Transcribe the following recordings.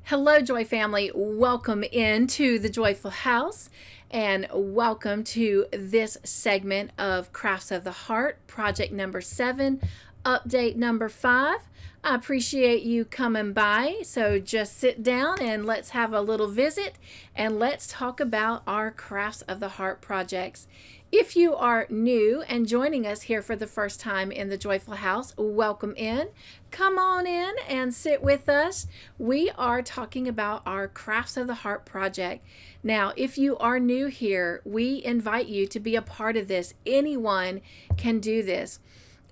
Hello, Joy family. Welcome into the Joyful House and welcome to this segment of Crafts of the Heart, project number 7, update number 5. I appreciate you coming by. So just sit down and let's have a little visit and let's talk about our Crafts of the Heart projects. If you are new and joining us here for the first time in the Joyful House, welcome in. Come on in and sit with us. We are talking about our Crafts of the Heart project. Now, if you are new here, we invite you to be a part of this. Anyone can do this.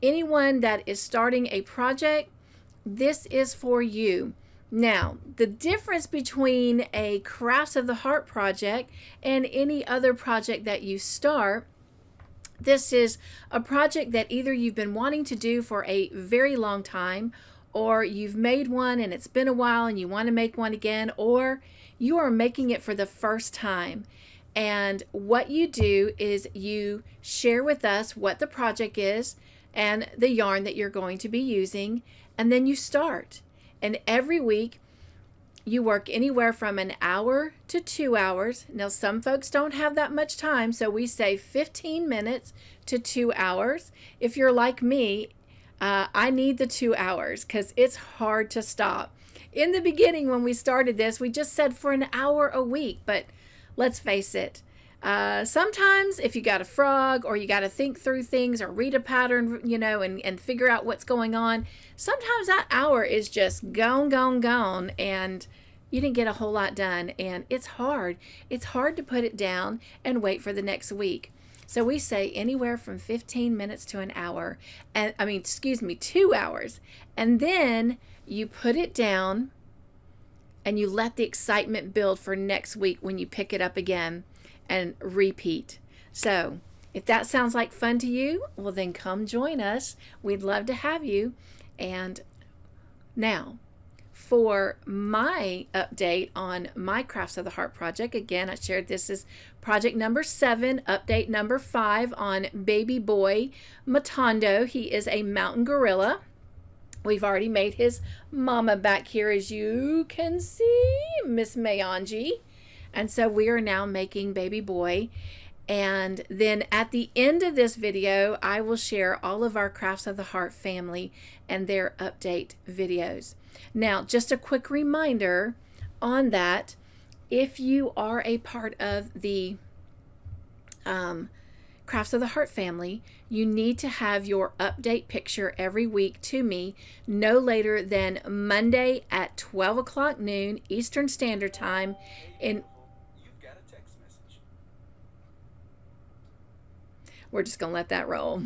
Anyone that is starting a project, this is for you. Now, the difference between a Crafts of the Heart project and any other project that you start, this is a project that either you've been wanting to do for a very long time, or you've made one and it's been a while and you want to make one again, or you are making it for the first time. And what you do is you share with us what the project is and the yarn that you're going to be using, and then you start. And every week you work anywhere from an hour to 2 hours. Now, some folks don't have that much time, so we say 15 minutes to 2 hours. If you're like me, I need the 2 hours because it's hard to stop. In the beginning, when we started this, we just said for an hour a week, but let's face it. Sometimes if you got a frog or you got to think through things or read a pattern, and figure out what's going on, sometimes that hour is just gone, and you didn't get a whole lot done, and it's hard. It's hard to put it down and wait for the next week. So we say anywhere from 15 minutes to an hour, 2 hours. And then you put it down and you let the excitement build for next week when you pick it up again and repeat. So if that sounds like fun to you, well then come join us. We'd love to have you. And now for my update on my Crafts of the Heart project, again, I shared this is project number 7, update number 5 on baby boy Matondo. He is a mountain gorilla. We've already made his mama back here, as you can see, Miss Margie. And so we are now making baby boy. And then at the end of this video, I will share all of our Crafts of the Heart family and their update videos. Now, just a quick reminder on that, if you are a part of the Crafts of the Heart family, you need to have your update picture every week to me no later than Monday at 12 o'clock noon Eastern Standard Time. We're just going to let that roll.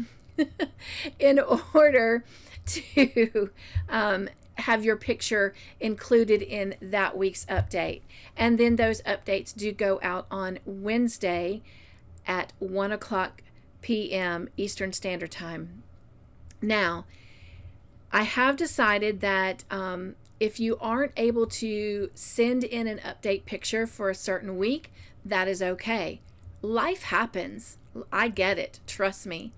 In order to have your picture included in that week's update. And then those updates do go out on Wednesday at 1 o'clock p.m. Eastern Standard Time. Now, I have decided that if you aren't able to send in an update picture for a certain week, that is okay. Life happens. I get it. Trust me.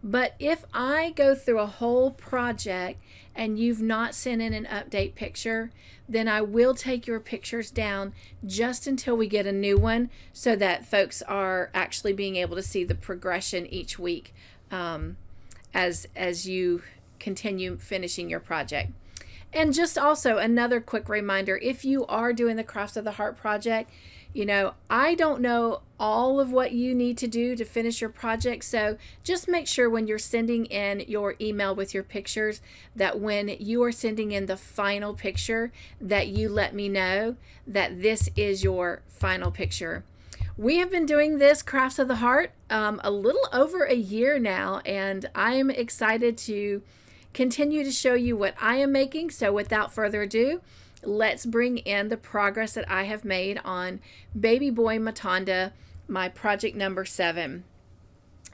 But if I go through a whole project and you've not sent in an update picture, then I will take your pictures down just until we get a new one so that folks are actually being able to see the progression each week as you continue finishing your project. And just also another quick reminder, if you are doing the Crafts of the Heart project, I don't know all of what you need to do to finish your project. So just make sure when you're sending in your email with your pictures that when you are sending in the final picture that you let me know that this is your final picture. We have been doing this Crafts of the Heart a little over a year now, and I'm excited to continue to show you what I am making. So without further ado, let's bring in the progress that I have made on baby boy Matondo, my project number 7.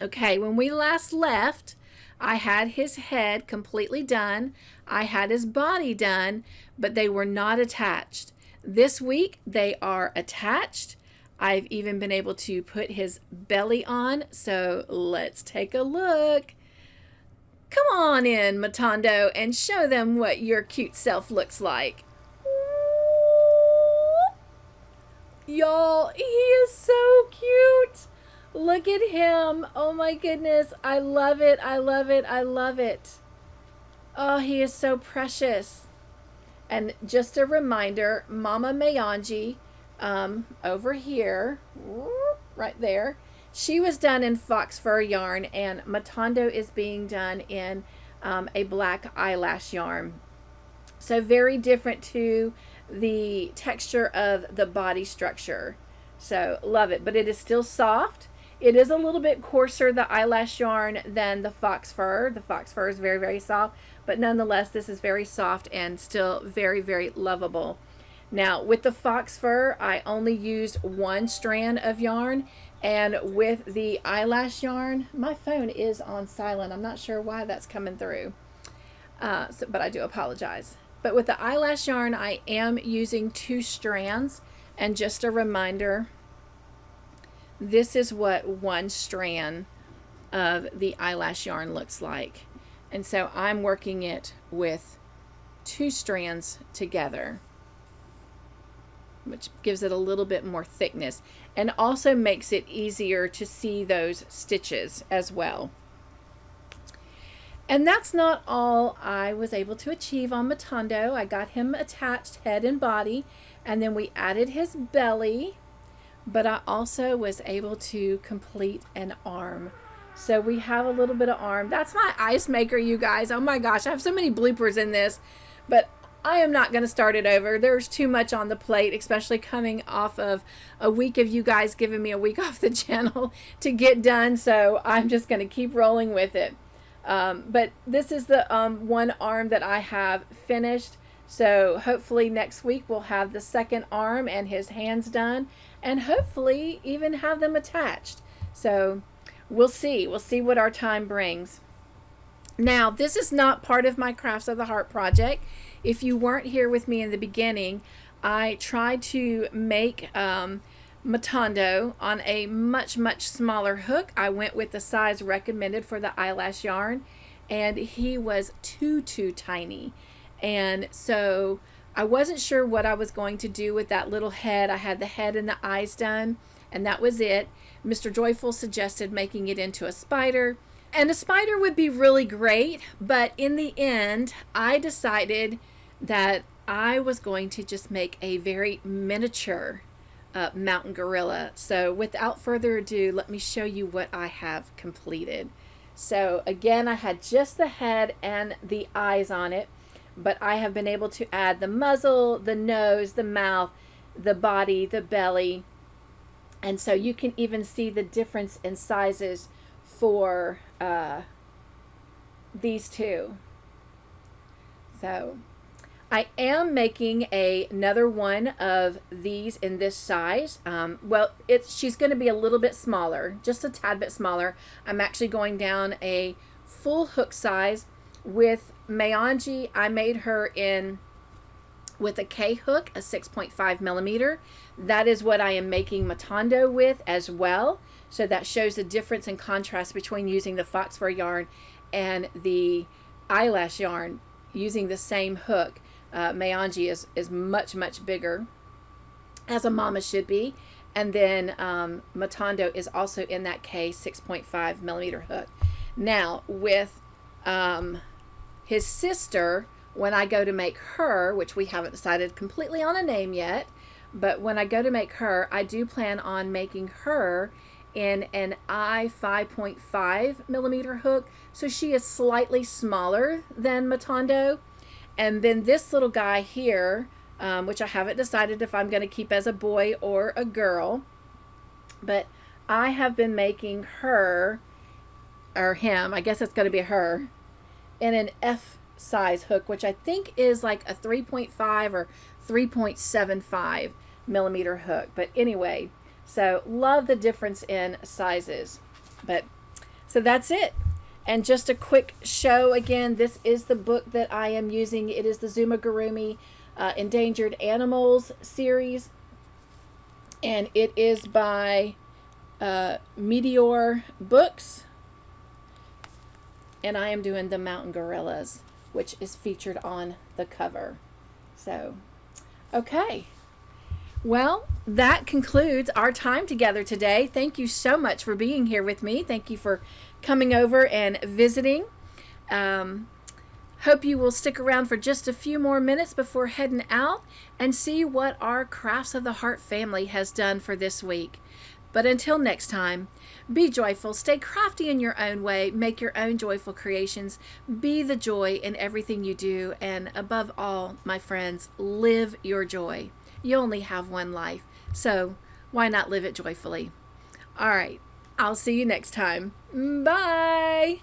Okay, when we last left, I had his head completely done. I had his body done, but they were not attached. This week, they are attached. I've even been able to put his belly on, so let's take a look. Come on in, Matondo, and show them what your cute self looks like. Y'all, he is so cute. Look at him. Oh my goodness. I love it. I love it. I love it. Oh, he is so precious. And just a reminder, Mama Margie, over here, right there, she was done in fox fur yarn, and Matondo is being done in a black eyelash yarn. So very different to the texture of the body structure. So love it, but it is still soft. It is a little bit coarser, the eyelash yarn, than the fox fur. The fox fur is very, very soft, but nonetheless, this is very soft and still very, very lovable. Now, with the fox fur, I only used one strand of yarn, and with the eyelash yarn, my phone is on silent. I'm not sure why that's coming through, but I do apologize. But with the eyelash yarn, I am using 2 strands, and just a reminder, this is what 1 strand of the eyelash yarn looks like. And so I'm working it with 2 strands together, which gives it a little bit more thickness and also makes it easier to see those stitches as well. And that's not all I was able to achieve on Matondo. I got him attached head and body, and then we added his belly, but I also was able to complete an arm. So we have a little bit of arm. That's my ice maker, you guys. Oh my gosh, I have so many bloopers in this, but I am not going to start it over. There's too much on the plate, especially coming off of a week of you guys giving me a week off the channel to get done. So I'm just going to keep rolling with it. But this is the one arm that I have finished. So hopefully next week we'll have the second arm and his hands done, and hopefully even have them attached. So we'll see. We'll see what our time brings. Now, this is not part of my Crafts of the Heart project. If you weren't here with me in the beginning, I tried to make Matondo on a much, much smaller hook. I went with the size recommended for the eyelash yarn, and he was too tiny. And so I wasn't sure what I was going to do with that little head. I had the head and the eyes done, and that was it. Mr. Joyful suggested making it into a spider, and a spider would be really great, but in the end, I decided that I was going to just make a very miniature mountain gorilla. So without further ado, let me show you what I have completed. So again, I had just the head and the eyes on it, but I have been able to add the muzzle, the nose, the mouth, the body, the belly, and so you can even see the difference in sizes for these two. So I am making another one of these in this size. Well, she's going to be a little bit smaller, just a tad bit smaller. I'm actually going down a full hook size. With Margie, I made her in with a K hook, a 6.5 millimeter. That is what I am making Matondo with as well. So that shows the difference in contrast between using the fox fur yarn and the eyelash yarn using the same hook. Margie is much, much bigger, as a mama should be. And then Matondo is also in that K 6.5 millimeter hook. Now, with his sister, when I go to make her, which we haven't decided completely on a name yet, but when I go to make her, I do plan on making her in an I 5.5 millimeter hook. So she is slightly smaller than Matondo. And then this little guy here, which I haven't decided if I'm going to keep as a boy or a girl, but I have been making her, or him, I guess it's going to be her, in an F size hook, which I think is like a 3.5 or 3.75 millimeter hook. But anyway, so love the difference in sizes. But so that's it. And just a quick show again, this is the book that I am using. It is the Zumagurumi Endangered Animals series, and it is by Meteor Books, and I am doing the mountain gorillas, which is featured on the cover. So, okay. Well, that concludes our time together today. Thank you so much for being here with me. Thank you for coming over and visiting. Hope you will stick around for just a few more minutes before heading out and see what our Crafts of the Heart family has done for this week. But until next time, be joyful, stay crafty in your own way, make your own joyful creations, be the joy in everything you do, and above all, my friends, live your joy. You only have one life, so why not live it joyfully? All right, I'll see you next time. Bye.